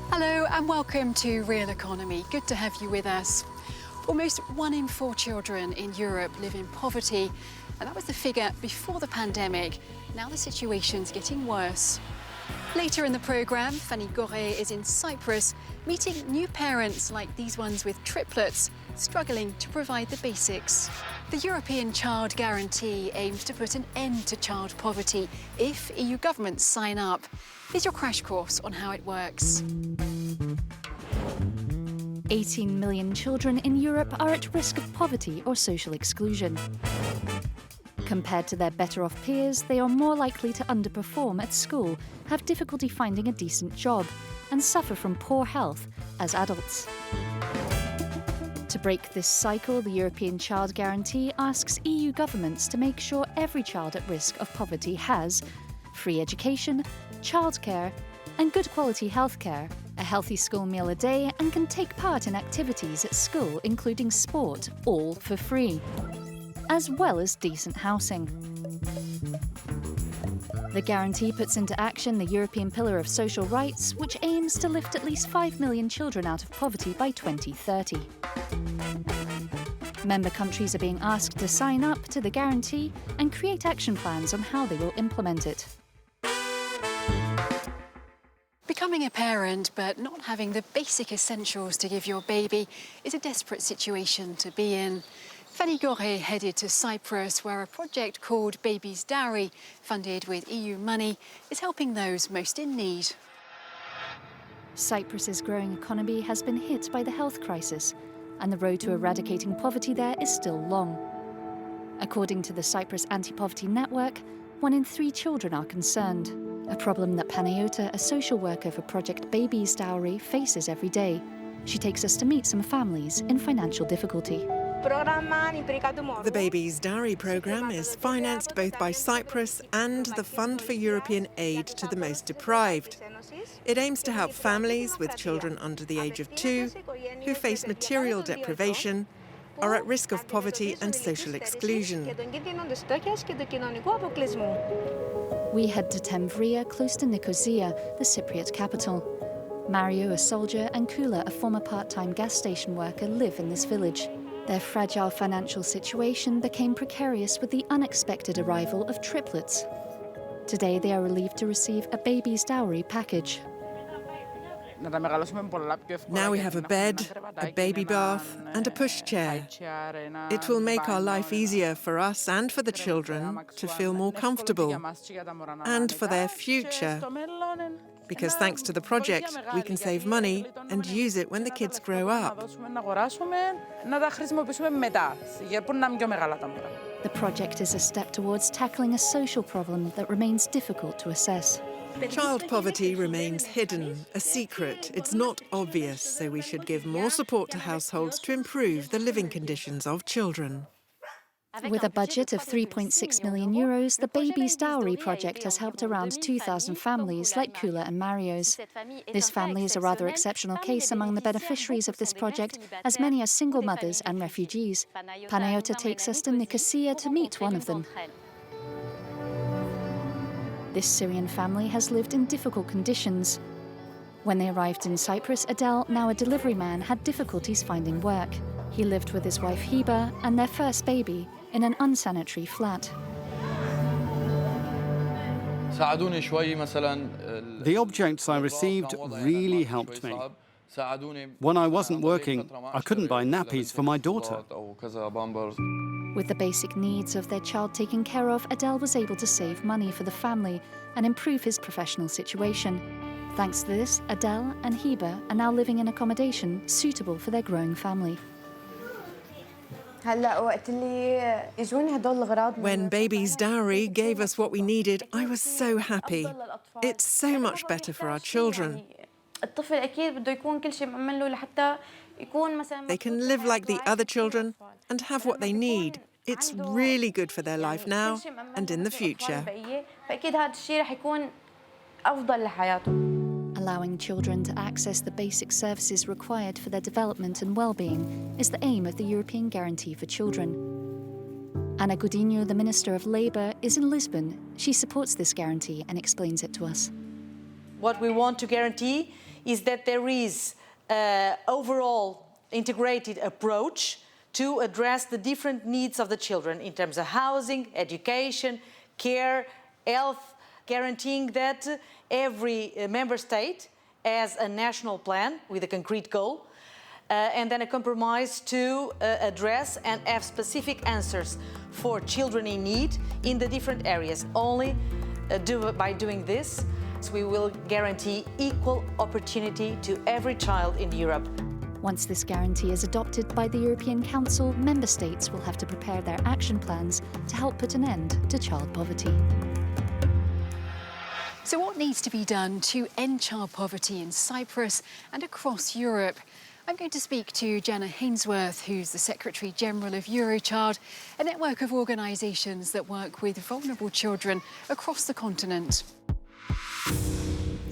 Hello and welcome to Realeconomy. Good to have you with us. Almost 1 in 4 children in Europe live in poverty, and that was the figure before the pandemic. Now the situation's getting worse. Later in the programme, Fanny Goré is in Cyprus, meeting new parents like these ones with triplets, struggling to provide the basics. The European Child Guarantee aims to put an end to child poverty if EU governments sign up. Here's your crash course on how it works. 18 million children in Europe are at risk of poverty or social exclusion. Compared to their better-off peers, they are more likely to underperform at school, have difficulty finding a decent job, and suffer from poor health as adults. To break this cycle, the European Child Guarantee asks EU governments to make sure every child at risk of poverty has free education, childcare, and good quality healthcare, a healthy school meal a day, and can take part in activities at school, including sport, all for free, as well as decent housing. The guarantee puts into action the European Pillar of Social Rights, which aims to lift at least 5 million children out of poverty by 2030. Member countries are being asked to sign up to the guarantee and create action plans on how they will implement it. Becoming a parent but not having the basic essentials to give your baby is a desperate situation to be in. Fanny Goré headed to Cyprus, where a project called Baby's Dowry, funded with EU money, is helping those most in need. Cyprus's growing economy has been hit by the health crisis, and the road to eradicating poverty there is still long. According to the Cyprus Anti-Poverty Network, 1 in 3 children are concerned, a problem that Panayota, a social worker for Project Baby's Dowry, faces every day. She takes us to meet some families in financial difficulty. The Baby's Dowry programme is financed both by Cyprus and the Fund for European Aid to the Most Deprived. It aims to help families with children under the age of 2 who face material deprivation, are at risk of poverty and social exclusion. We head to Temvria, close to Nicosia, the Cypriot capital. Mario, a soldier, and Koulla, a former part-time gas station worker, live in this village. Their fragile financial situation became precarious with the unexpected arrival of triplets. Today they are relieved to receive a Baby's Dowry package. Now we have a bed, a baby bath and a pushchair. It will make our life easier for us and for the children to feel more comfortable and for their future. Because thanks to the project, we can save money and use it when the kids grow up. The project is a step towards tackling a social problem that remains difficult to assess. Child poverty remains hidden, a secret. It's not obvious, so we should give more support to households to improve the living conditions of children. With a budget of 3.6 million euros, the Baby's Dowry project has helped around 2,000 families like Koulla and Mario's. This family is a rather exceptional case among the beneficiaries of this project, as many are single mothers and refugees. Panayota takes us to Nicosia to meet one of them. This Syrian family has lived in difficult conditions. When they arrived in Cyprus, Adel, now a delivery man, had difficulties finding work. He lived with his wife Heba and their first baby in an unsanitary flat. The objects I received really helped me. When I wasn't working, I couldn't buy nappies for my daughter. With the basic needs of their child taken care of, Adel was able to save money for the family and improve his professional situation. Thanks to this, Adel and Heba are now living in accommodation suitable for their growing family. When Baby's Dowry gave us what we needed, I was so happy. It's so much better for our children. They can live like the other children and have what they need. It's really good for their life now and in the future. Allowing children to access the basic services required for their development and well-being is the aim of the European Guarantee for Children. Ana Godinho, the Minister of Labour, is in Lisbon. She supports this guarantee and explains it to us. What we want to guarantee is that there is an overall integrated approach to address the different needs of the children in terms of housing, education, care, health, guaranteeing that every member state has a national plan with a concrete goal, and then a compromise to address and have specific answers for children in need in the different areas. Only by doing this, we will guarantee equal opportunity to every child in Europe. Once this guarantee is adopted by the European Council, member states will have to prepare their action plans to help put an end to child poverty. So what needs to be done to end child poverty in Cyprus and across Europe? I'm going to speak to Jenna Hainsworth, who's the Secretary General of Eurochild, a network of organisations that work with vulnerable children across the continent.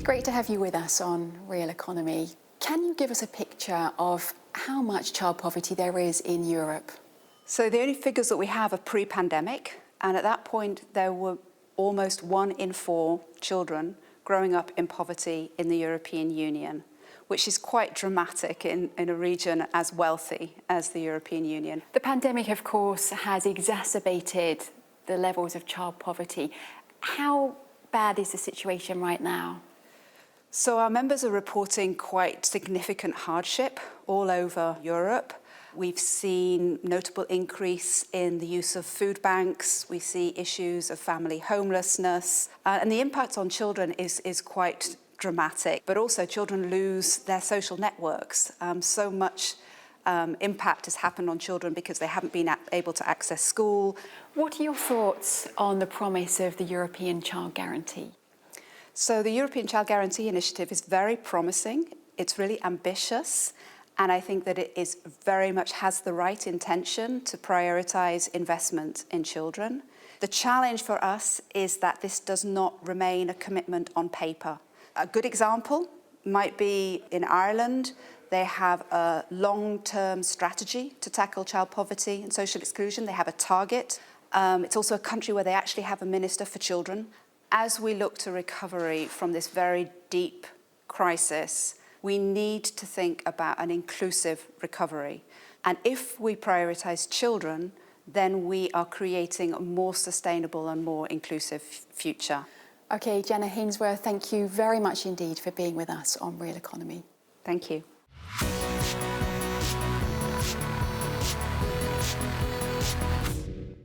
Great to have you with us on Realeconomy. Can you give us a picture of how much child poverty there is in Europe? So the only figures that we have are pre-pandemic, and at that point there were almost 1 in 4 children growing up in poverty in the European Union, which is quite dramatic in a region as wealthy as the European Union. The pandemic, of course, has exacerbated the levels of child poverty. How bad is the situation right now? So our members are reporting quite significant hardship all over Europe. We've seen notable increase in the use of food banks. We see issues of family homelessness. And the impact on children is quite dramatic. But also children lose their social networks. So much impact has happened on children because they haven't been able to access school. What are your thoughts on the promise of the European Child Guarantee? So the European Child Guarantee Initiative is very promising. It's really ambitious. And I think that it is very much has the right intention to prioritise investment in children. The challenge for us is that this does not remain a commitment on paper. A good example might be in Ireland. They have a long-term strategy to tackle child poverty and social exclusion. They have a target. It's also a country where they actually have a minister for children. As we look to recovery from this very deep crisis, we need to think about an inclusive recovery. And if we prioritise children, then we are creating a more sustainable and more inclusive future. OK, Jenna Hainsworth, thank you very much indeed for being with us on Realeconomy. Thank you.